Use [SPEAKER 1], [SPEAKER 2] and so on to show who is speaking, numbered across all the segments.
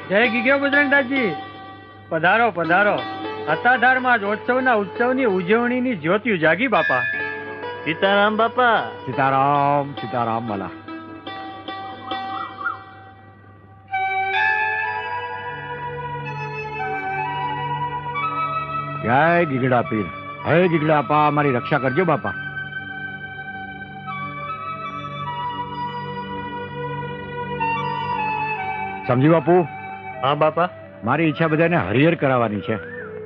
[SPEAKER 1] જય ગીગ્યો બજરંગદાસજી, પધારો પધારો. સત્તાધારમાં જ ઉત્સવની ઉજવણીની જ્યોતિયું જાગી બાપા.
[SPEAKER 2] સીતારામ બાપા.
[SPEAKER 3] સીતારામ સીતારામ વાલા. જય ગીગડા પીર. હે ગીગડા આપા, અમારી રક્ષા કરજો બાપા. સમજી બાપુ.
[SPEAKER 1] હા બાપા.
[SPEAKER 3] મારી ઈચ્છા બધાને હરિહર કરાવવાની છે.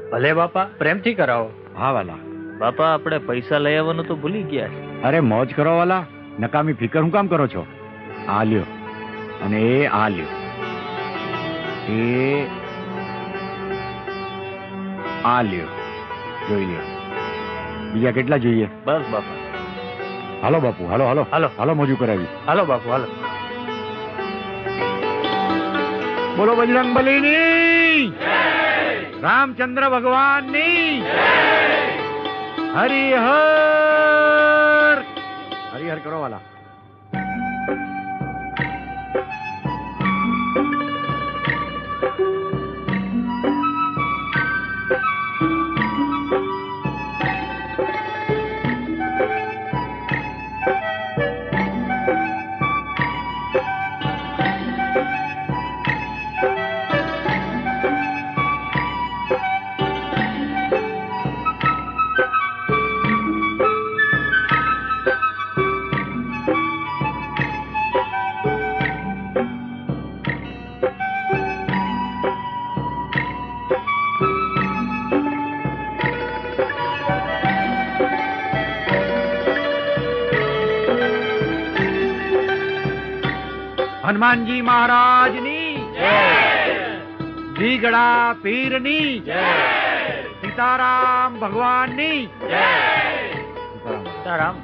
[SPEAKER 1] ભલે બાપા, પ્રેમથી કરાવો.
[SPEAKER 3] હા વાલા.
[SPEAKER 2] બાપા આપણે પૈસા લઈ આવવાનું તો ભૂલી ગયા છે.
[SPEAKER 3] અરે મોજ કરો વાલા, નકામી ફિકર હું કામ કરો છો? આ લ્યો અને આ લ્યો, આ લ્યો, જોઈ લ્યો. બીજા કેટલા જોઈએ?
[SPEAKER 2] બસ બાપા.
[SPEAKER 3] હાલો બાપુ, હાલો હાલો
[SPEAKER 1] હાલો
[SPEAKER 3] હાલો, મોજું કરાવી.
[SPEAKER 1] હાલો બાપુ હાલો.
[SPEAKER 3] બોલો બજરંગબલીની, રામચંદ્ર ભગવાનની, હરિહર. હરિહર કરો વાલા. હનુમાનજી મહારાજની જય, ગીગડા પીરની જય, સીતારામ ભગવાનની જય.
[SPEAKER 1] સીતારામ.